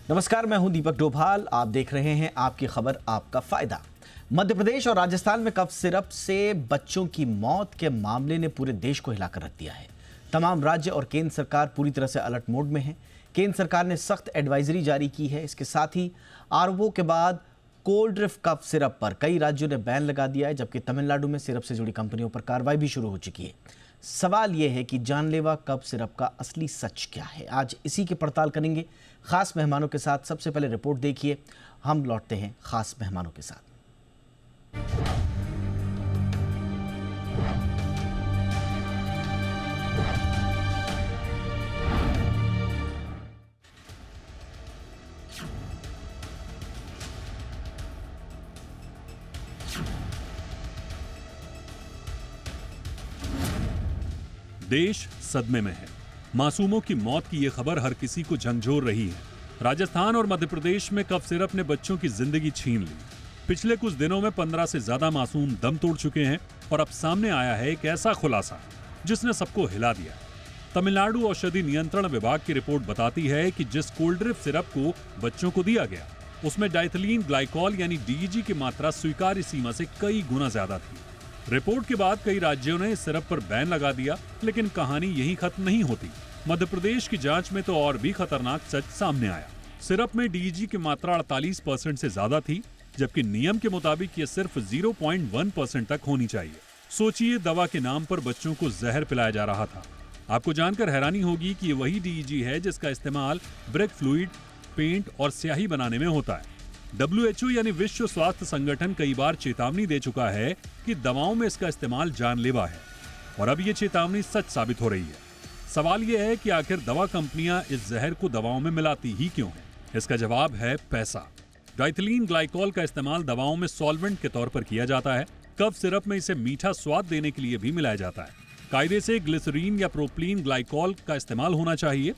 नमस्कार, मैं हूं दीपक डोभाल। आप देख रहे हैं आपकी खबर आपका फायदा। मध्य प्रदेश और राजस्थान में कफ सिरप से बच्चों की मौत के मामले ने पूरे देश को हिलाकर रख दिया है। तमाम राज्य और केंद्र सरकार पूरी तरह से अलर्ट मोड में है। केंद्र सरकार ने सख्त एडवाइजरी जारी की है। इसके साथ ही आरओ के बाद कोल्ड ड्रिफ्ट कफ सिरप पर कई राज्यों ने बैन लगा दिया है, जबकि तमिलनाडु में सिरप से जुड़ी कंपनियों पर कार्रवाई भी शुरू हो चुकी है। सवाल यह है कि जानलेवा कफ सिरप का असली सच क्या है। आज इसी की पड़ताल करेंगे खास मेहमानों के साथ। सबसे पहले रिपोर्ट देखिए, हम लौटते हैं खास मेहमानों के साथ। देश सदमे में है। मासूमों की मौत की यह खबर हर किसी को झंझोर रही है। राजस्थान और मध्य प्रदेश में कफ सिरप ने बच्चों की जिंदगी छीन ली। पिछले कुछ दिनों में 15 से ज्यादा मासूम दम तोड़ चुके हैं और अब सामने आया है एक ऐसा खुलासा जिसने सबको हिला दिया। तमिलनाडु औषधि नियंत्रण विभाग की रिपोर्ट बताती है कि जिस कोल्ड ड्रिफ्ट सिरप को बच्चों को दिया गया उसमें डाइथिलीन ग्लाइकॉल यानी डीईजी की मात्रा स्वीकार्य सीमा से कई गुना ज्यादा थी। रिपोर्ट के बाद कई राज्यों ने इस सिरप पर बैन लगा दिया, लेकिन कहानी यहीं खत्म नहीं होती। मध्य प्रदेश की जांच में तो और भी खतरनाक सच सामने आया। सिरप में डीईजी की मात्रा 48% से ज्यादा थी, जबकि नियम के मुताबिक ये सिर्फ 0.1% तक होनी चाहिए। सोचिए, दवा के नाम पर बच्चों को जहर पिलाया जा रहा था। आपको जानकर हैरानी होगी कि ये वही डीईजी है जिसका इस्तेमाल ब्रेक फ्लूइड, पेंट और स्याही बनाने में होता है। WHO यानी विश्व स्वास्थ्य संगठन कई बार चेतावनी दे चुका है कि दवाओं में इसका इस्तेमाल जानलेवा है, और अब ये चेतावनी सच साबित हो रही है। सवाल यह है कि आखिर दवा कंपनियां इस जहर को दवाओं में मिलाती ही क्यों हैं? इसका जवाब है पैसा। डाइथिलीन ग्लाइकॉल का इस्तेमाल दवाओं में सॉल्वेंट के तौर पर किया जाता है। कफ सिरप में इसे मीठा स्वाद देने के लिए भी मिलाया जाता है। कायदे से ग्लिसरीन या प्रोपिलीन ग्लाइकॉल का इस्तेमाल होना चाहिए,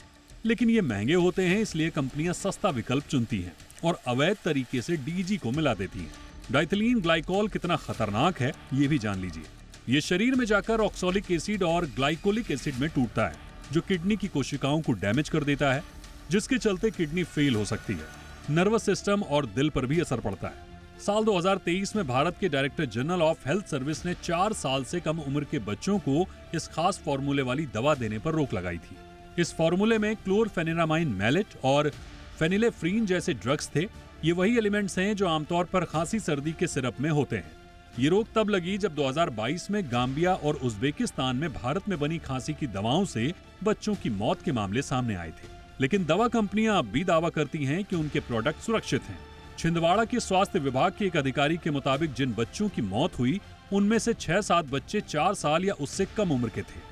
लेकिन ये महंगे होते हैं, इसलिए कंपनियां सस्ता विकल्प चुनती हैं और अवैध तरीके से डीईजी को मिला देती हैं। डाइथिलीन ग्लाइकॉल कितना खतरनाक है ये भी जान लीजिए। ये शरीर में जाकर ऑक्सोलिक एसिड और ग्लाइकोलिक एसिड में टूटता है, जो किडनी की कोशिकाओं को डैमेज कर देता है, जिसके चलते किडनी फेल हो सकती है। नर्वस सिस्टम और दिल पर भी असर पड़ता है। साल 2023 में भारत के director general of health service ने 4 साल से कम उम्र के बच्चों को इस खास फॉर्मूले वाली दवा देने पर रोक लगाई थी। इस फॉर्मूले में क्लोरफेनिरामाइन मैलेट और फेनिलेफ्रीन जैसे ड्रग्स थे। ये वही एलिमेंट्स हैं जो आमतौर पर खांसी सर्दी के सिरप में होते हैं। ये रोक तब लगी जब 2022 में गाम्बिया और उज्बेकिस्तान में भारत में बनी खांसी की दवाओं से बच्चों की मौत के मामले सामने आए थे। लेकिन दवा कंपनियां अब भी दावा करती हैं कि उनके प्रोडक्ट सुरक्षित हैं। छिंदवाड़ा के स्वास्थ्य विभाग के एक अधिकारी के मुताबिक जिन बच्चों की मौत हुई उनमें से 6-7 बच्चे 4 साल या उससे कम उम्र के थे।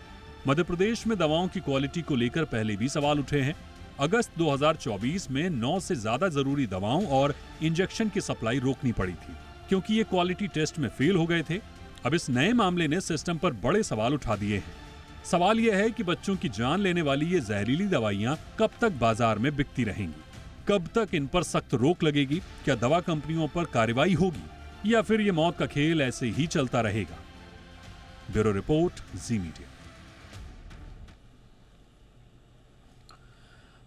मध्य प्रदेश में दवाओं की क्वालिटी को लेकर पहले भी सवाल उठे हैं। अगस्त 2024 में 9 से ज्यादा जरूरी दवाओं और इंजेक्शन की सप्लाई रोकनी पड़ी थी, क्योंकि ये क्वालिटी टेस्ट में फेल हो गए थे। अब इस नए मामले ने सिस्टम पर बड़े सवाल उठा दिए हैं। सवाल यह है कि बच्चों की जान लेने वाली ये जहरीली दवाइयां कब तक बाजार में बिकती रहेंगी? कब तक इन पर सख्त रोक लगेगी? क्या दवा कंपनियों पर कार्रवाई होगी या फिर ये मौत का खेल ऐसे ही चलता रहेगा? ब्यूरो रिपोर्ट, जी मीडिया।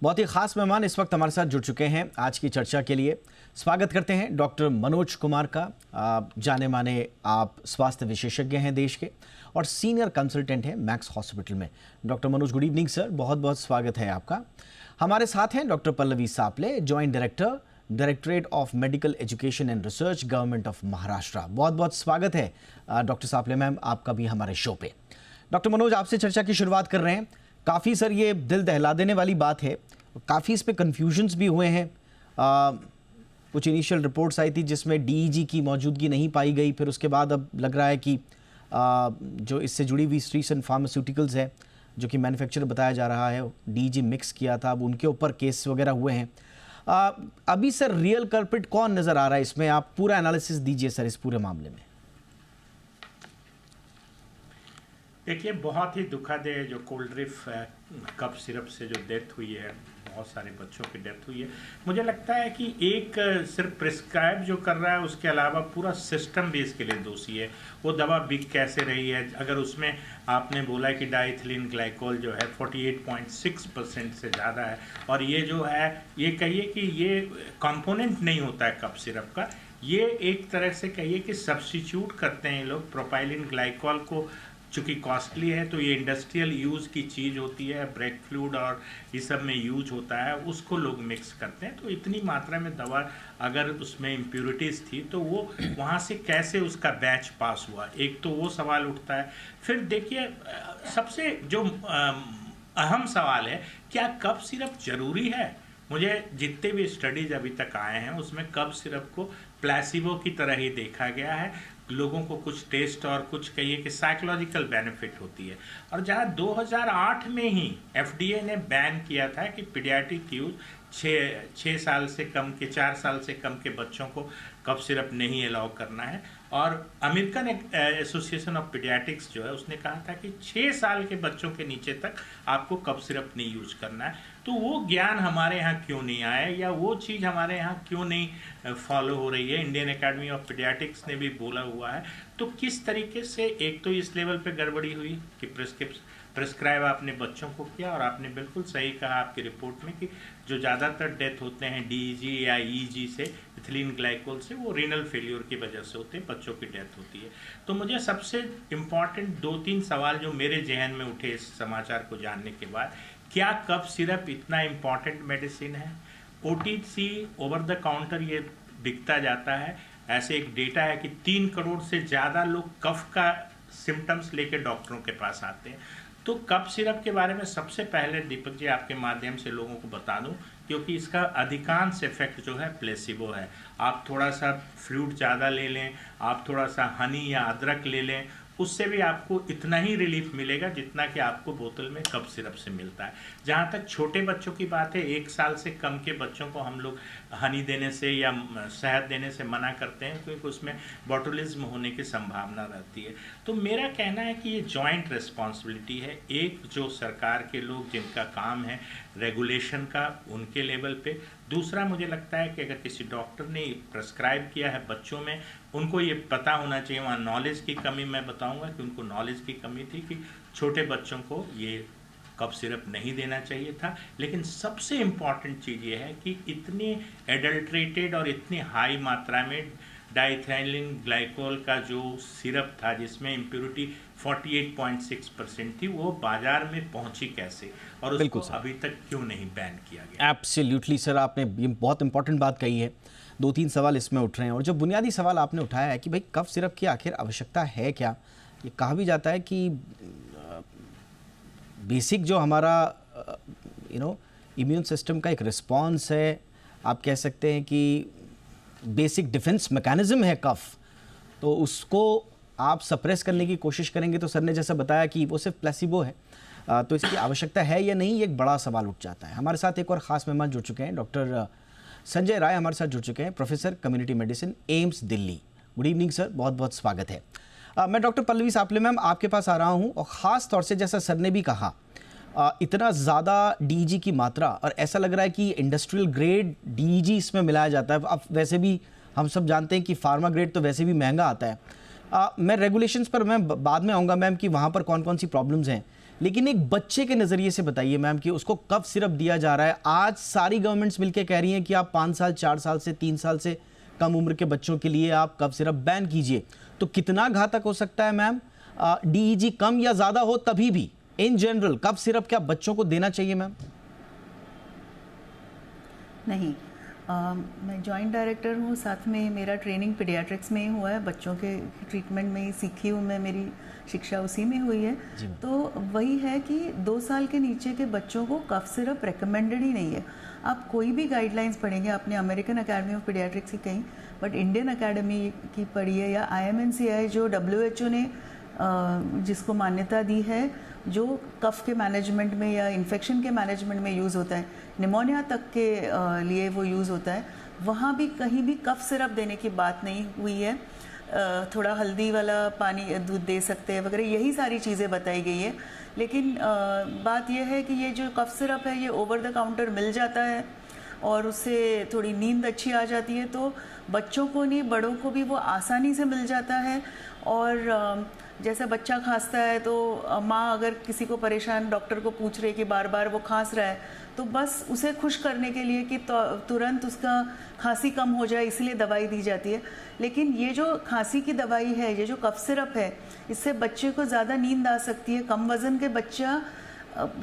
बहुत ही खास मेहमान इस वक्त हमारे साथ जुड़ चुके हैं आज की चर्चा के लिए। स्वागत करते हैं डॉक्टर मनोज कुमार का। आप जाने माने आप स्वास्थ्य विशेषज्ञ हैं देश के और सीनियर कंसल्टेंट हैं मैक्स हॉस्पिटल में। Doctor Manoj, good evening sir, बहुत बहुत स्वागत है आपका। हमारे साथ हैं doctor Pallavi Saple, joint director, directorate of medical education and research, government of Maharashtra. बहुत बहुत स्वागत है डॉक्टर सापले मैम आपका भी हमारे शो पे। डॉक्टर मनोज, आपसे चर्चा की शुरुआत कर रहे हैं। काफ़ी सर ये दिल दहला देने वाली बात है, काफ़ी इस पे कन्फ्यूजन्स भी हुए हैं। कुछ इनिशियल रिपोर्ट्स आई थी जिसमें डीईजी की मौजूदगी नहीं पाई गई, फिर उसके बाद अब लग रहा है कि जो इससे जुड़ी हुई स्ट्रीसन फार्मास्यूटिकल्स है जो कि मैन्युफैक्चरर बताया जा रहा है डीईजी मिक्स किया था, अब उनके ऊपर केस वगैरह हुए हैं। अभी सर रियल कल्प्रिट कौन नज़र आ रहा है इसमें? आप पूरा एनालिसिस दीजिए सर इस पूरे मामले में। देखिए, बहुत ही दुखद है जो कोल्ड ड्रिफ्ट कफ सिरप से जो डेथ हुई है। बहुत सारे बच्चों की डेथ हुई है। मुझे लगता है कि एक सिर्फ प्रिस्क्राइब जो कर रहा है उसके अलावा पूरा सिस्टम भी इसके लिए दोषी है। वो दवा बिक कैसे रही है? अगर उसमें आपने बोला कि डाइथिलीन ग्लाइकोल जो है 48.6% से ज़्यादा है, और ये जो है ये कहिए कि ये कंपोनेंट नहीं होता है कफ सिरप का, ये एक तरह से कहिए कि सब्स्टिट्यूट करते हैं लोग प्रोपाइलिन ग्लाइकोल को। चूँकि कॉस्टली है तो ये इंडस्ट्रियल यूज़ की चीज़ होती है, ब्रेक फ्लूइड और ये सब में यूज होता है, उसको लोग मिक्स करते हैं। तो इतनी मात्रा में दवा अगर उसमें इम्प्योरिटीज़ थी तो वो वहाँ से कैसे उसका बैच पास हुआ, एक तो वो सवाल उठता है। फिर देखिए सबसे जो अहम सवाल है, क्या कफ सिरप ज़रूरी है? मुझे जितने भी स्टडीज़ अभी तक आए हैं उसमें कफ सिरप को प्लेसिबो की तरह ही देखा गया है। लोगों को कुछ टेस्ट और कुछ कहिए कि साइकोलॉजिकल बेनिफिट होती है। और जहाँ 2008 में ही FDA ने बैन किया था कि पीडियाट्रिक यूज 6 साल से कम के 4 साल से कम के बच्चों को कफ सिरप नहीं अलाउ करना है, और अमेरिकन एसोसिएशन ऑफ पीडियाट्रिक्स जो है उसने कहा था कि 6 साल के बच्चों के नीचे तक आपको कफ सिरप नहीं यूज करना है। तो वो ज्ञान हमारे यहाँ क्यों नहीं आया, या वो चीज़ हमारे यहाँ क्यों नहीं फॉलो हो रही है? इंडियन एकेडमी ऑफ पीडियाट्रिक्स ने भी बोला हुआ है। तो किस तरीके से एक तो इस लेवल पे गड़बड़ी हुई कि प्रिस्क्राइब आपने बच्चों को किया, और आपने बिल्कुल सही कहा आपकी रिपोर्ट में कि जो ज़्यादातर डेथ होते हैं DEG या EG से, इथिलीन ग्लाइकोल से, वो रीनल फेल्योर की वजह से होते हैं, बच्चों की डेथ होती है। तो मुझे सबसे इम्पॉर्टेंट 2-3 सवाल जो मेरे जहन में उठे इस समाचार को जानने के बाद, क्या कफ सिरप इतना इम्पॉर्टेंट मेडिसिन है? OTC ओवर द काउंटर ये बिकता जाता है। ऐसे एक डेटा है कि 3 करोड़ से ज़्यादा लोग कफ का सिम्टम्स लेके डॉक्टरों के पास आते हैं। तो कफ सिरप के बारे में सबसे पहले दीपक जी आपके माध्यम से लोगों को बता दूं, क्योंकि इसका अधिकांश इफेक्ट जो है प्लेसिबो है। आप थोड़ा सा फ्रूट ज़्यादा ले लें, आप थोड़ा सा हनी या अदरक ले लें, उससे भी आपको इतना ही रिलीफ मिलेगा जितना कि आपको बोतल में कफ सिरप से मिलता है। जहाँ तक छोटे बच्चों की बात है, 1 साल से कम के बच्चों को हम लोग हनी देने से या शहद देने से मना करते हैं, क्योंकि उसमें बॉटुलिज्म होने की संभावना रहती है। तो मेरा कहना है कि ये जॉइंट रिस्पॉन्सिबिलिटी है। एक जो सरकार के लोग जिनका काम है रेगुलेशन का, उनके लेवल पे। दूसरा मुझे लगता है कि अगर किसी डॉक्टर ने प्रेस्क्राइब किया है बच्चों में, उनको ये पता होना चाहिए, वहाँ नॉलेज की कमी, मैं बताऊंगा कि उनको नॉलेज की कमी थी कि छोटे बच्चों को ये कफ सिरप नहीं देना चाहिए था। लेकिन सबसे इम्पॉर्टेंट चीज़ ये है कि इतनी एडल्ट्रेटेड और इतनी हाई मात्रा में डाइथिलीन ग्लाइकोल का जो सिरप था जिसमें इम्प्योरिटी 48.6% थी, वो बाजार में पहुंची कैसे, और उसको अभी तक क्यों नहीं बैन किया गया? एब्सोल्युटली सर, आपने ये बहुत इंपॉर्टेंट बात कही है। 2-3 सवाल इसमें उठ रहे हैं, और जो बुनियादी सवाल आपने उठाया है कि भाई कफ सिरप की आखिर आवश्यकता है क्या। ये कहा भी जाता है कि बेसिक जो हमारा इम्यून सिस्टम का एक रिस्पॉन्स है, आप कह सकते हैं कि बेसिक डिफेंस मैकेनिज्म है कफ, तो उसको आप सप्रेस करने की कोशिश करेंगे तो सर ने जैसा बताया कि वो सिर्फ प्लेसिबो है, तो इसकी आवश्यकता है या नहीं, ये एक बड़ा सवाल उठ जाता है। हमारे साथ एक और ख़ास मेहमान जुड़ चुके हैं, डॉक्टर संजय राय हमारे साथ जुड़ चुके हैं, professor community medicine, AIIMS Delhi. Good evening sir, बहुत बहुत स्वागत है। मैं डॉक्टर पल्लवी सापले मैम आपके पास आ रहा हूँ, और ख़ास तौर से जैसा सर ने भी कहा, इतना ज़्यादा DEG की मात्रा, और ऐसा लग रहा है कि इंडस्ट्रियल ग्रेड DEG इसमें मिलाया जाता है। अब वैसे भी हम सब जानते हैं कि फार्मा ग्रेड तो वैसे भी महंगा आता है। मैं रेगुलेशंस पर मैं बाद में आऊँगा मैम कि वहाँ पर कौन कौन सी प्रॉब्लम्स हैं, लेकिन एक बच्चे के नज़रिए से बताइए मैम कि उसको कफ सिरप दिया जा रहा है। आज सारी गवर्नमेंट्स मिलकर कह रही हैं कि आप 5 साल 4 साल से 3 साल से कम उम्र के बच्चों के लिए आप कफ सिरप बैन कीजिए, तो कितना घातक हो सकता है मैम? DEG कम या ज़्यादा हो तभी भी इन जनरल कफ सिरप क्या बच्चों को देना चाहिए मैम? नहीं, मैं जॉइंट डायरेक्टर हूँ, साथ में मेरा ट्रेनिंग पीडियाट्रिक्स में ही हुआ है, बच्चों के ट्रीटमेंट में ही सीखी हूँ मैं, मेरी शिक्षा उसी में हुई है। तो वही है कि 2 साल के नीचे के बच्चों को कफ सिरप रिकमेंडेड ही नहीं है। आप कोई भी गाइडलाइंस पढ़ेंगे, आपने अमेरिकन अकेडमी ऑफ पीडियाट्रिक्स की कहीं, बट इंडियन अकेडमी की पढ़ी है, या IMNCI जो WHO ने जिसको मान्यता दी है, जो कफ के मैनेजमेंट में या इन्फेक्शन के मैनेजमेंट में यूज़ होता है, निमोनिया तक के लिए वो यूज़ होता है, वहाँ भी कहीं भी कफ सिरप देने की बात नहीं हुई है। थोड़ा हल्दी वाला पानी दूध दे सकते हैं वगैरह, यही सारी चीज़ें बताई गई है। लेकिन बात यह है कि ये जो कफ सिरप है ये ओवर द काउंटर मिल जाता है और उससे थोड़ी नींद अच्छी आ जाती है, तो बच्चों को नहीं बड़ों को भी वो आसानी से मिल जाता है। और जैसा बच्चा खांसता है तो माँ अगर किसी को परेशान डॉक्टर को पूछ रही कि बार बार वो खांस रहा है, तो बस उसे खुश करने के लिए कि तुरंत उसका खांसी कम हो जाए इसलिए दवाई दी जाती है। लेकिन ये जो खांसी की दवाई है, ये जो कफ सिरप है, इससे बच्चे को ज़्यादा नींद आ सकती है। कम वज़न के बच्चा,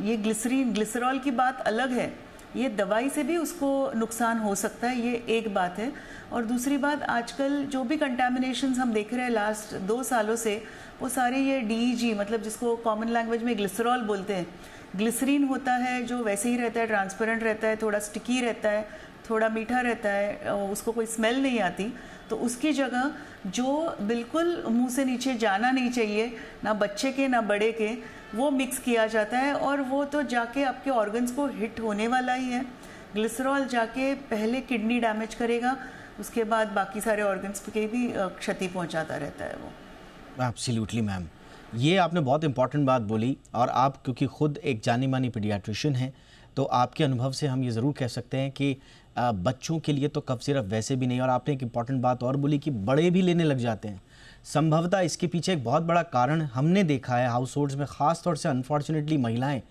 ये ग्लिसरॉल की बात अलग है, ये दवाई से भी उसको नुकसान हो सकता है, ये एक बात है। और दूसरी बात, आजकल जो भी कंटामिनेशंस हम देख रहे हैं लास्ट 2 सालों से, वो सारे ये DEG, मतलब जिसको कॉमन लैंग्वेज में ग्लिसरॉल बोलते हैं, ग्लिसरीन होता है जो वैसे ही रहता है, ट्रांसपेरेंट रहता है, थोड़ा स्टिकी रहता है, थोड़ा मीठा रहता है, उसको कोई स्मेल नहीं आती। तो उसकी जगह जो बिल्कुल मुंह से नीचे जाना नहीं चाहिए, ना बच्चे के ना बड़े के, वो मिक्स किया जाता है और वो तो जाके आपके ऑर्गन्स को हिट होने वाला ही है। ग्लिसरॉल जाके पहले किडनी डैमेज करेगा, उसके बाद बाकी सारे ऑर्गन्स के भी क्षति पहुंचाता रहता है वो। एब्सोल्युटली मैम, ये आपने बहुत इंपॉर्टेंट बात बोली, और आप क्योंकि खुद एक जानी मानी पीडियाट्रिशियन हैं, तो आपके अनुभव से हम ये ज़रूर कह सकते हैं कि बच्चों के लिए तो कफ सिरप वैसे भी नहीं। और आपने एक इम्पॉर्टेंट बात और बोली कि बड़े भी लेने लग जाते हैं। संभवतः इसके पीछे एक बहुत बड़ा कारण हमने देखा है हाउस होल्ड्स में, ख़ास तौर से अनफॉर्चुनेटली महिलाएं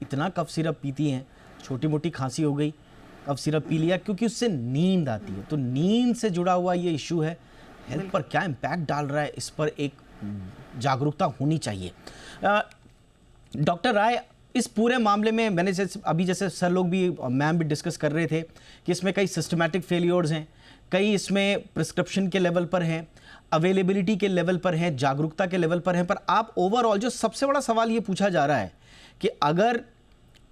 इतना कफ सिरप पीती हैं, छोटी मोटी खांसी हो गई, कफ सिरप पी लिया, क्योंकि उससे नींद आती है। तो नींद से जुड़ा हुआ ये इशू है, हेल्थ पर क्या इम्पैक्ट डाल रहा है, इस पर एक जागरूकता होनी चाहिए। डॉक्टर राय, इस पूरे मामले में मैंने जैसे सर लोग भी, मैम भी डिस्कस कर रहे थे कि इसमें कई सिस्टमैटिक फेलियर्स हैं, कई इसमें प्रिस्क्रिप्शन के लेवल पर हैं, अवेलेबिलिटी के लेवल पर हैं, जागरूकता के लेवल पर हैं। पर आप ओवरऑल जो सबसे बड़ा सवाल ये पूछा जा रहा है कि अगर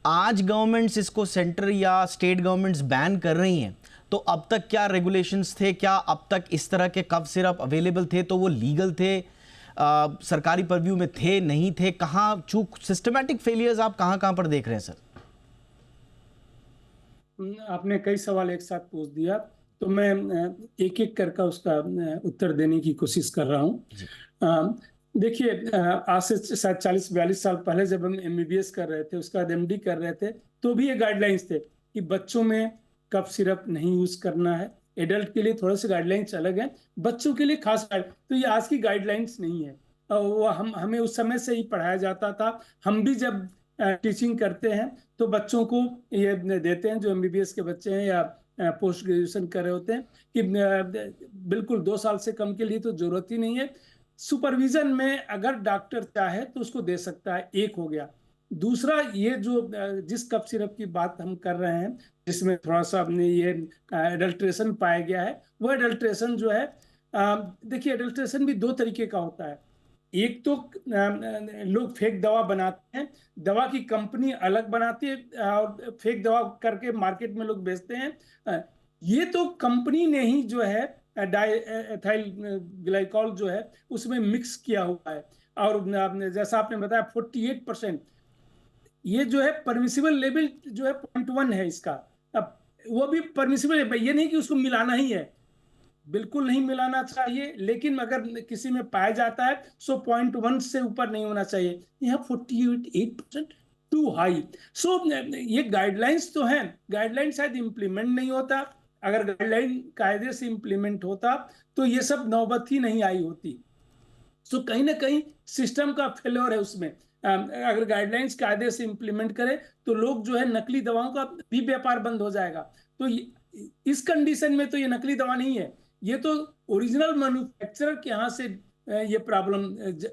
आज गवर्नमेंट्स इसको, सेंटर या स्टेट गवर्नमेंट्स बैन कर रही हैं, तो अब तक क्या रेगुलेशंस थे, क्या अब तक इस तरह के कफ सिरप अवेलेबल थे, तो वो लीगल थे, सरकारी परव्यू में थे, नहीं थे, कहाँ चूक, सिस्टमैटिक फेलियर्स आप कहाँ पर देख रहे हैं सर? आपने कई सवाल एक साथ पूछ दिया, तो मैं एक एक करके उसका उत्तर देने की कोशिश कर रहा हूँ। देखिए, आज से शायद 40-42 साल पहले जब हम MBBS कर रहे थे, उसका बाद MD कर रहे थे, तो भी ये गाइडलाइंस थे कि बच्चों में कफ सिरप नहीं यूज करना है। एडल्ट के लिए थोड़े से गाइडलाइंस अलग हैं, बच्चों के लिए खास तो ये आज की गाइडलाइंस नहीं है। वो हमें उस समय से ही पढ़ाया जाता था। हम भी जब टीचिंग करते हैं तो बच्चों को ये देते हैं, जो MBBS के बच्चे हैं या पोस्ट ग्रेजुएशन कर रहे होते हैं, कि बिल्कुल 2 साल से कम के लिए तो जरूरत ही नहीं है। सुपरविजन में अगर डॉक्टर चाहे तो उसको दे सकता है, एक हो गया। दूसरा, ये जो जिस कफ सिरप की बात हम कर रहे हैं, जिसमें थोड़ा सा ये एडल्ट्रेशन पाया गया है, वो एडल्ट्रेशन जो है, देखिए एडल्ट्रेशन भी 2 तरीके का होता है। एक तो लोग फेक दवा बनाते हैं, दवा की कंपनी अलग बनाती है और फेक दवा करके मार्केट में लोग बेचते हैं। ये तो कंपनी ने ही जो है डाइएथाइल ग्लाइकॉल जो है उसमें मिक्स किया हुआ है, और जैसा आपने बताया 48%, ये जो है परमिसिबल लेवल जो है 0.1 है इसका। अब वो भी परमिसिबल है, ये नहीं कि उसको मिलाना ही है, बिल्कुल नहीं मिलाना चाहिए, लेकिन अगर किसी में पाया जाता है सो 0.1 से ऊपर नहीं होना चाहिए। यहाँ 48% टू हाई। सो ये गाइडलाइंस तो हैं, गाइडलाइन शायद इंप्लीमेंट नहीं होता। अगर गाइडलाइन कायदे से इंप्लीमेंट होता तो ये सब नौबत ही नहीं आई होती। सो कहीं ना कहीं सिस्टम का फेलियर है उसमें। अगर गाइडलाइंस कायदे से इंप्लीमेंट करे तो लोग जो है नकली दवाओं का भी व्यापार बंद हो जाएगा। तो इस कंडीशन में तो ये नकली दवा नहीं है, ये तो ओरिजिनल मैन्युफैक्चरर के यहाँ से ये प्रॉब्लम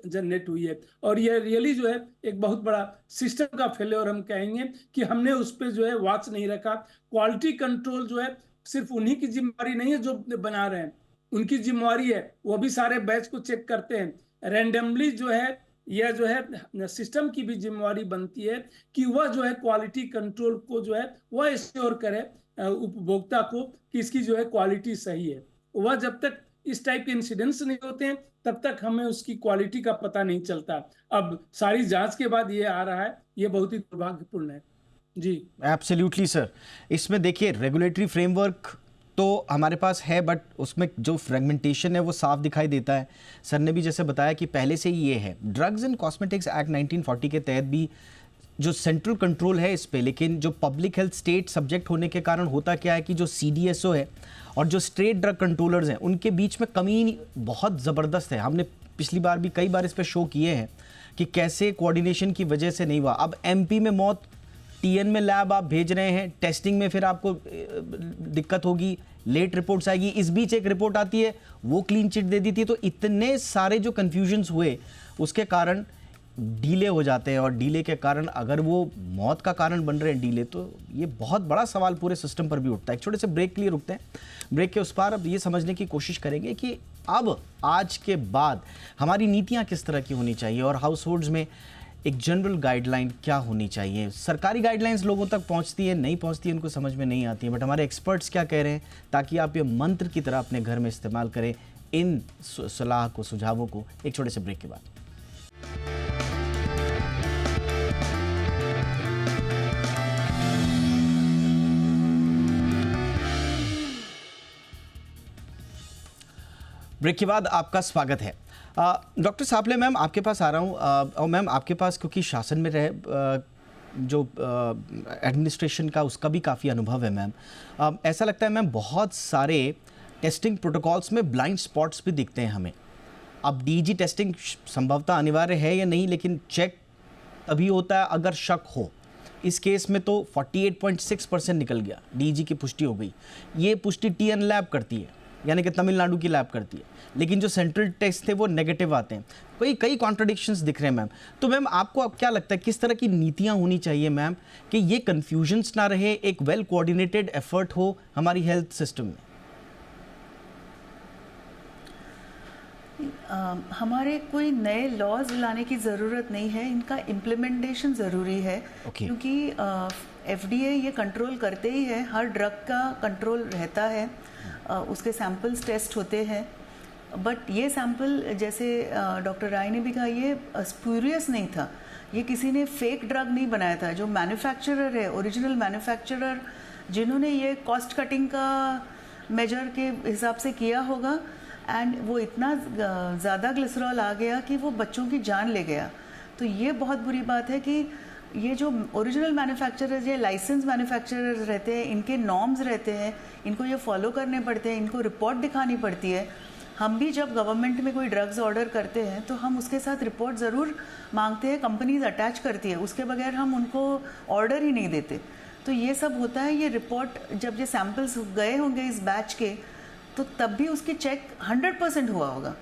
जनरेट हुई है। और ये रियली जो है एक बहुत बड़ा सिस्टम का फेलियर हम कहेंगे कि हमने उस पर जो है वॉच नहीं रखा। क्वालिटी कंट्रोल जो है सिर्फ उन्हीं की जिम्मेवारी नहीं है जो बना रहे हैं, उनकी जिम्मेवारी है, वो भी सारे बैच को चेक करते हैं रैंडमली जो है। यह जो है सिस्टम की भी जिम्मेवारी बनती है कि वह जो है क्वालिटी कंट्रोल को जो है वह एश्योर करे उपभोक्ता को कि इसकी जो है क्वालिटी सही है। वह जब तक इस टाइप के इंसिडेंट्स नहीं होते हैं तब तक हमें उसकी क्वालिटी का पता नहीं चलता। अब सारी जांच के बाद ये आ रहा है, ये बहुत ही दुर्भाग्यपूर्ण है। जी एब्सोल्युटली सर। इसमें देखिए रेगुलेटरी फ्रेमवर्क तो हमारे पास है, बट उसमें जो फ्रेगमेंटेशन है वो साफ दिखाई देता है। सर ने भी जैसे बताया कि पहले से ही ये है। ड्रग्स एंड कॉस्मेटिक्स एक्ट 1940 के तहत भी जो सेंट्रल कंट्रोल है इस पे, लेकिन जो पब्लिक हेल्थ स्टेट सब्जेक्ट होने के कारण होता क्या है कि जो CDSO है और जो स्टेट ड्रग कंट्रोलर्स हैं उनके बीच में कमी बहुत ज़बरदस्त है। हमने पिछली बार भी कई बार इस पे शो किए हैं कि कैसे कोऑर्डिनेशन की वजह से नहीं हुआ। अब MP में मौत, TN में लैब आप भेज रहे हैं, टेस्टिंग में फिर आपको दिक्कत होगी, लेट रिपोर्ट्स आएगी, इस बीच एक रिपोर्ट आती है वो क्लीन चिट दे दी थी। तो इतने सारे जो कन्फ्यूजन्स हुए उसके कारण डीले हो जाते हैं, और डीले के कारण अगर वो मौत का कारण बन रहे हैं डीले, तो ये बहुत बड़ा सवाल पूरे सिस्टम पर भी उठता है। एक छोटे से ब्रेक के लिए रुकते हैं, ब्रेक के उस पार अब ये समझने की कोशिश करेंगे कि अब आज के बाद हमारी नीतियाँ किस तरह की होनी चाहिए और हाउस होल्ड्स में एक जनरल गाइडलाइन क्या होनी चाहिए। सरकारी गाइडलाइंस लोगों तक पहुंचती है, नहीं पहुंचती है, उनको समझ में नहीं आती है, बट हमारे एक्सपर्ट्स क्या कह रहे हैं ताकि आप ये मंत्र की तरह अपने घर में इस्तेमाल करें इन सलाह को, सुझावों को, एक छोटे से ब्रेक के बाद। ब्रेक के बाद आपका स्वागत है। डॉक्टर सापले मैम, आपके पास आ रहा हूँ, और मैम आपके पास क्योंकि शासन में रहे जो एडमिनिस्ट्रेशन का उसका भी काफ़ी अनुभव है मैम। ऐसा लगता है मैम बहुत सारे टेस्टिंग प्रोटोकॉल्स में ब्लाइंड स्पॉट्स भी दिखते हैं हमें। अब DG टेस्टिंग संभवतः अनिवार्य है या नहीं, लेकिन चेक तभी होता है अगर शक हो। इस केस में तो 48.6% निकल गया, DG की पुष्टि हो गई। ये पुष्टि TN लैब करती है, यानी कि तमिलनाडु की लैब करती है, लेकिन जो सेंट्रल टेस्ट थे वो नेगेटिव आते हैं। कई कॉन्ट्रडिक्शंस दिख रहे हैं मैम। तो मैम आपको अब क्या लगता है किस तरह की नीतियां होनी चाहिए मैम कि ये कन्फ्यूजन्स ना रहे, एक वेल कोऑर्डिनेटेड एफर्ट हो हमारी हेल्थ सिस्टम में? हमारे कोई नए लॉज लाने की ज़रूरत नहीं है, इनका इम्प्लीमेंटेशन ज़रूरी है। क्योंकि FDA ये कंट्रोल करते ही है, हर ड्रग का कंट्रोल रहता है, उसके सैंपल्स टेस्ट होते हैं। बट ये सैंपल जैसे डॉक्टर राय ने भी कहा, ये स्पूरियस नहीं था, ये किसी ने फेक ड्रग नहीं बनाया था। जो मैन्युफैक्चरर है, ओरिजिनल मैन्युफैक्चरर, जिन्होंने ये कॉस्ट कटिंग का मेजर के हिसाब से किया होगा, एंड वो इतना ज़्यादा ग्लिसरॉल आ गया कि वो बच्चों की जान ले गया। तो ये बहुत बुरी बात है कि ये जो ओरिजिनल मैन्युफैक्चरर्स या लाइसेंस मैन्युफैक्चरर्स रहते हैं, इनके नॉर्म्स रहते हैं, इनको ये फॉलो करने पड़ते हैं, इनको रिपोर्ट दिखानी पड़ती है। हम भी जब गवर्नमेंट में कोई ड्रग्स ऑर्डर करते हैं तो हम उसके साथ रिपोर्ट ज़रूर मांगते हैं, कंपनीज अटैच करती है, उसके बगैर हम उनको ऑर्डर ही नहीं देते। तो ये सब होता है। ये रिपोर्ट जब ये सैंपल्स गए होंगे इस बैच के, तो तब भी उसकी चेक 100% हुआ होगा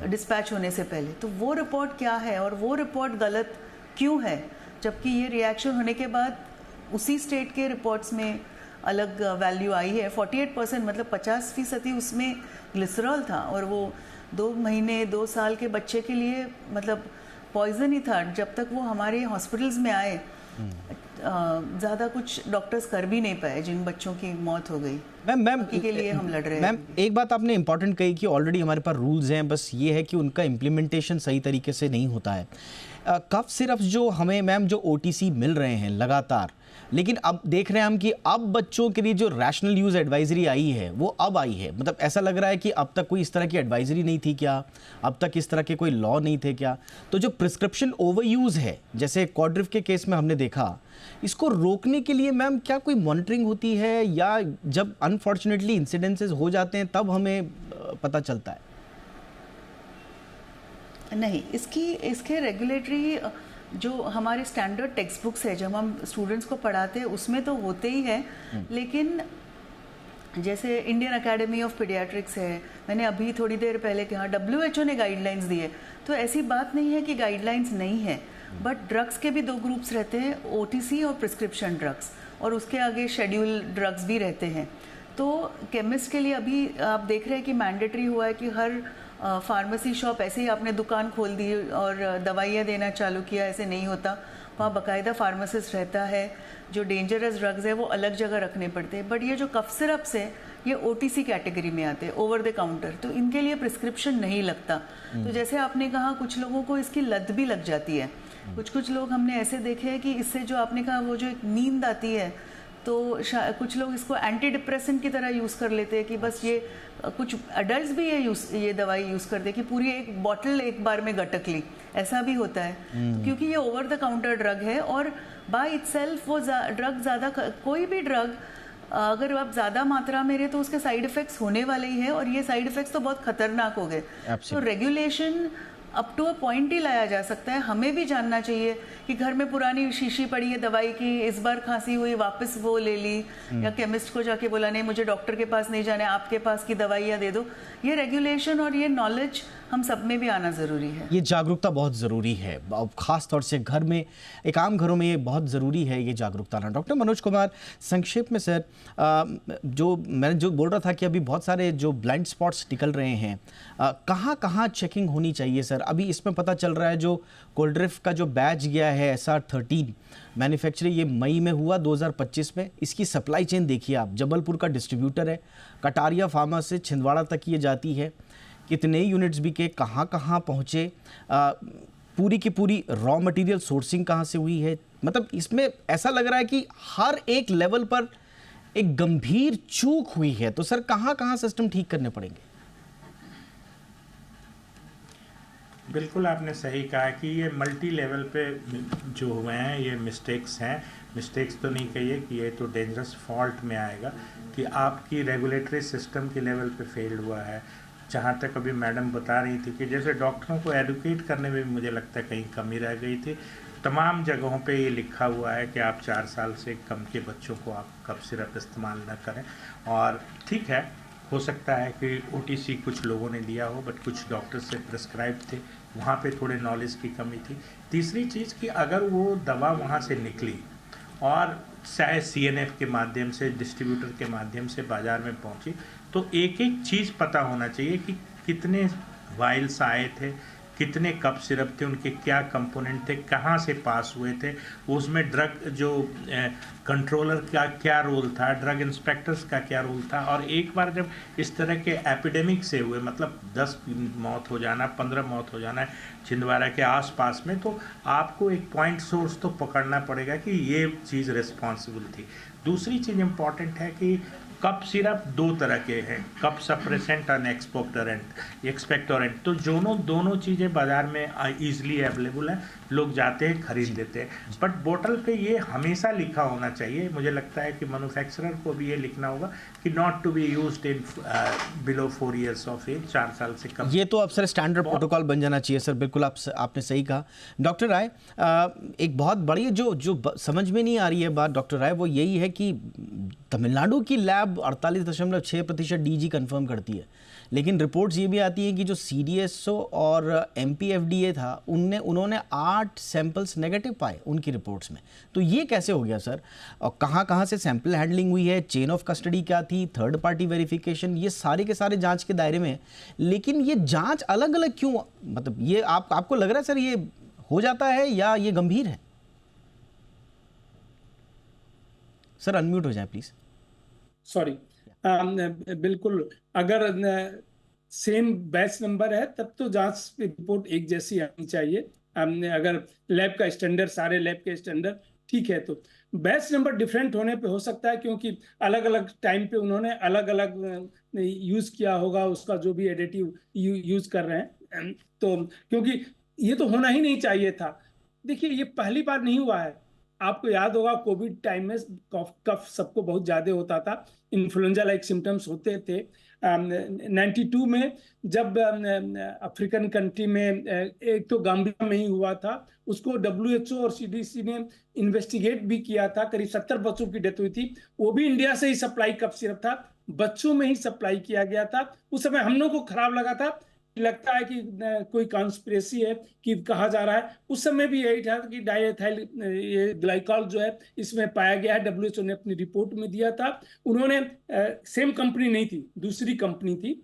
डिस्पैच होने से पहले। तो वो रिपोर्ट क्या है और वो रिपोर्ट गलत क्यों है, जबकि ये रिएक्शन होने के बाद उसी स्टेट के रिपोर्ट्स में अलग वैल्यू आई है। 48% मतलब 50% ही उसमें ग्लिसरॉल था, और वो 2 महीने 2 साल के बच्चे के लिए मतलब पॉइजन ही था। जब तक वो हमारे हॉस्पिटल्स में आए, ज़्यादा कुछ डॉक्टर्स कर भी नहीं पाए, जिन बच्चों की मौत हो गई। मैम के लिए हम लड़ रहे हैं। मैम एक बात आपने इंपॉर्टेंट कही कि ऑलरेडी हमारे पास रूल्स हैं, बस ये है कि उनका इम्प्लीमेंटेशन सही तरीके से नहीं होता है। कफ सिरप्स जो हमें मैम जो OTC मिल रहे हैं लगातार, लेकिन अब देख रहे हैं हम कि अब बच्चों के लिए जो रैशनल यूज़ एडवाइजरी आई है वो अब आई है। मतलब ऐसा लग रहा है कि अब तक कोई इस तरह की एडवाइजरी नहीं थी क्या, अब तक इस तरह के कोई लॉ नहीं थे क्या? तो जो प्रिस्क्रिप्शन ओवर यूज़ है, जैसे क्वाड्रिफ के केस में हमने देखा, इसको रोकने के लिए मैम क्या कोई मॉनिटरिंग होती है, या जब अनफॉर्चुनेटली इंसिडेंसेस हो जाते हैं तब हमें पता चलता है? नहीं, इसके रेगुलेटरी जो हमारे स्टैंडर्ड टेक्स्ट बुक्स है, जब हम स्टूडेंट्स को पढ़ाते हैं उसमें तो होते ही है, लेकिन जैसे इंडियन एकेडमी ऑफ पीडियाट्रिक्स है, मैंने अभी थोड़ी देर पहले कहा WHO ने गाइडलाइंस दी है। तो ऐसी बात नहीं है कि गाइडलाइंस नहीं है, बट ड्रग्स के भी 2 ग्रुप्स रहते हैं, OTC और प्रिस्क्रिप्शन ड्रग्स, और उसके आगे शेड्यूल ड्रग्स भी रहते हैं। तो केमिस्ट के लिए अभी आप देख रहे हैं कि मैंडेटरी हुआ है कि हर फार्मेसी शॉप ऐसे ही आपने दुकान खोल दी और दवाइयाँ देना चालू किया, ऐसे नहीं होता। वहाँ बाकायदा फार्मासिस्ट रहता है, जो डेंजरस ड्रग्स है वो अलग जगह रखने पड़ते हैं। बट ये जो कफ सिरप्स है ये OTC कैटेगरी में आते हैं, ओवर द काउंटर, तो इनके लिए प्रिस्क्रिप्शन नहीं लगता। तो जैसे आपने कहा, कुछ लोगों को इसकी लत भी लग जाती है। कुछ लोग हमने ऐसे देखे हैं कि इससे जो आपने कहा वो जो एक नींद आती है, तो कुछ लोग इसको एंटी डिप्रेसेंट की तरह यूज़ कर लेते हैं कि बस ये कुछ एडल्ट्स भी ये दवाई यूज़ करते हैं कि पूरी एक बॉटल एक बार में गटक ली, ऐसा भी होता है। क्योंकि ये ओवर द काउंटर ड्रग है और बाय इटसेल्फ वो ड्रग ज़्यादा, कोई भी ड्रग अगर आप ज़्यादा मात्रा में रहे तो उसके साइड इफ़ेक्ट्स होने वाले ही हैं, और ये साइड इफ़ेक्ट्स तो बहुत खतरनाक हो गए। तो regulation up to a point ही लाया जा सकता है। हमें भी जानना चाहिए कि घर में पुरानी शीशी पड़ी है दवाई की, इस बार खांसी हुई वापस वो ले ली, या केमिस्ट को जाके बोला नहीं मुझे डॉक्टर के पास नहीं जाना है, आपके पास की दवाइयाँ दे दो। ये रेगुलेशन और ये नॉलेज हम सब में भी आना ज़रूरी है। ये जागरूकता बहुत ज़रूरी है, ख़ास तौर से घर में, एक आम घरों में ये बहुत ज़रूरी है ये जागरूकता आना। डॉक्टर मनोज कुमार, संक्षेप में सर, मैं जो बोल रहा था कि अभी बहुत सारे जो ब्लाइंड स्पॉट्स निकल रहे हैं, कहाँ कहाँ चेकिंग होनी चाहिए सर? अभी इसमें पता चल रहा है जो कोल्ड्रिफ्ट का जो बैच गया है SR13 मैन्युफैक्चरिंग, ये मई में हुआ 2025 में। इसकी सप्लाई चेन देखिए आप, जबलपुर का डिस्ट्रीब्यूटर है, कटारिया फार्मा से छिंदवाड़ा तक ये जाती है, कितने यूनिट्स बिके, कहाँ कहाँ पहुँचे, पूरी की पूरी रॉ मटेरियल सोर्सिंग कहाँ से हुई है। मतलब इसमें ऐसा लग रहा है कि हर एक लेवल पर एक गंभीर चूक हुई है। तो सर कहाँ कहाँ सिस्टम ठीक करने पड़ेंगे? बिल्कुल आपने सही कहा कि ये मल्टी लेवल पे जो हुए हैं ये मिस्टेक्स हैं। मिस्टेक्स तो नहीं कहिए कि ये तो डेंजरस फॉल्ट में आएगा कि आपकी रेगुलेटरी सिस्टम के लेवल पे फेल्ड हुआ है। जहाँ तक अभी मैडम बता रही थी कि जैसे डॉक्टरों को एडुकेट करने में भी मुझे लगता है कहीं कमी रह गई थी। तमाम जगहों पे ये लिखा हुआ है कि आप 4 साल से कम के बच्चों को आप कफ सिरप इस्तेमाल न करें, और ठीक है, हो सकता है कि OTC कुछ लोगों ने दिया हो, बट कुछ डॉक्टर से प्रिस्क्राइब थे, वहाँ पे थोड़े नॉलेज की कमी थी। तीसरी चीज़ कि अगर वो दवा वहाँ से निकली और चाहे CNF के माध्यम से, डिस्ट्रीब्यूटर के माध्यम से बाज़ार में पहुँची, तो एक एक चीज़ पता होना चाहिए कि कितने वाइल्स आए थे, कितने कप सिरप थे, उनके क्या कंपोनेंट थे, कहाँ से पास हुए थे, उसमें ड्रग जो कंट्रोलर का क्या रोल था, ड्रग इंस्पेक्टर्स का क्या रोल था। और एक बार जब इस तरह के एपिडेमिक से हुए, मतलब 10 मौत हो जाना, 15 मौत हो जाना छिंदवाड़ा के आसपास में, तो आपको एक पॉइंट सोर्स तो पकड़ना पड़ेगा कि ये चीज़ रिस्पॉन्सिबल थी। दूसरी चीज़ इम्पॉर्टेंट है कि कप सिरप 2 तरह के हैं, कप सप्रेसेंट और एक्सपेक्टोरेंट। तो दोनों चीज़ें बाज़ार में ईजिली अवेलेबल हैं, लोग जाते हैं खरीद लेते हैं। बट बोतल पे ये हमेशा लिखा होना चाहिए, मुझे लगता है कि मैन्युफैक्चरर को भी ये लिखना होगा कि not to be used in below 4 years of age, 4 साल से कम। ये तो अब सर स्टैंडर्ड प्रोटोकॉल बन जाना चाहिए सर। बिल्कुल आपने सही कहा। डॉक्टर राय, एक बहुत बड़ी जो समझ में नहीं आ रही है बात डॉक्टर राय, वो यही है कि तमिलनाडु की लैब 48.6% DG कंफर्म करती है, लेकिन रिपोर्ट्स ये भी आती हैं कि जो CDSO और MPFDA था उन्होंने 8 सैंपल्स नेगेटिव पाए उनकी रिपोर्ट्स में। तो ये कैसे हो गया सर? और कहाँ से सैंपल हैंडलिंग हुई है, चेन ऑफ कस्टडी क्या थी, थर्ड पार्टी वेरिफिकेशन, ये सारे के सारे जांच के दायरे में है। लेकिन ये जांच अलग अलग क्यों? मतलब ये आपको लग रहा है सर ये हो जाता है या ये गंभीर है? सर अनम्यूट हो जाए प्लीज। सॉरी, बिल्कुल, अगर सेम बैच नंबर है तब तो जांच रिपोर्ट एक जैसी आनी चाहिए। अगर लैब का स्टैंडर्ड, सारे लैब के स्टैंडर्ड ठीक है, तो बैच नंबर डिफरेंट होने पे हो सकता है, क्योंकि अलग अलग टाइम पे उन्होंने अलग अलग यूज किया होगा उसका, जो भी एडिटिव यूज कर रहे हैं। तो क्योंकि ये तो होना ही नहीं चाहिए था। देखिए, ये पहली बार नहीं हुआ है। आपको याद होगा कोविड टाइम में कफ सबको बहुत ज्यादा होता था, इन्फ्लुएंजा लाइक सिम्टम्स होते थे। 92 में जब अफ्रीकन कंट्री में, एक तो गाम्बिया में ही हुआ था, उसको WHO और CDC ने इन्वेस्टिगेट भी किया था, करीब 70 बच्चों की डेथ हुई थी। वो भी इंडिया से ही सप्लाई कफ सिरप था, बच्चों में ही सप्लाई किया गया था। उस समय हम लोग को खराब लगा था, लगता है कि कोई कॉन्स्पिरेसी है कि कहा जा रहा है। उस समय भी यही था कि डाइएथाइल ये ग्लाइकॉल जो है इसमें पाया गया है, WHO ने अपनी रिपोर्ट में दिया था। उन्होंने सेम कंपनी नहीं थी, दूसरी कंपनी थी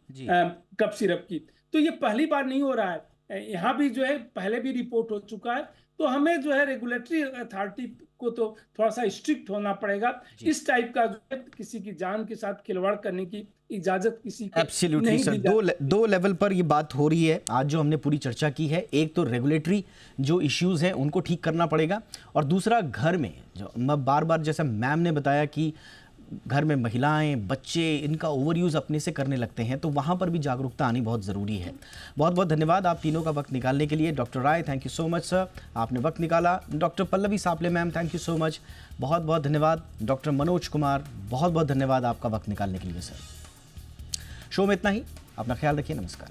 कप सिरप की। तो ये पहली बार नहीं हो रहा है, यहाँ भी जो है पहले भी रिपोर्ट हो चुका है। तो हमें जो है रेगुलेटरी अथॉरिटी को तो थोड़ा सा स्ट्रिक्ट होना पड़ेगा। इस टाइप का जो है किसी की जान के साथ खिलवाड़ करने की इजाजत किसी को एब्सोल्युटली नहीं सर, दी जाती। दो लेवल पर ये बात हो रही है आज जो हमने पूरी चर्चा की है। एक तो रेगुलेटरी जो इश्यूज हैं उनको ठीक करना पड़ेगा, और दूसरा घर में जो मैं बार बार जैसा मैम ने बताया कि घर में महिलाएं बच्चे इनका ओवर यूज़ अपने से करने लगते हैं, तो वहाँ पर भी जागरूकता आनी बहुत ज़रूरी है। बहुत बहुत धन्यवाद आप तीनों का वक्त निकालने के लिए। Doctor Rai, thank you so much sir, आपने वक्त निकाला। Doctor Pallavi Saple ma'am, thank you so much, बहुत बहुत धन्यवाद। डॉक्टर मनोज कुमार, बहुत बहुत धन्यवाद आपका वक्त निकालने के लिए सर। शो में इतना ही, अपना ख्याल रखिए, नमस्कार।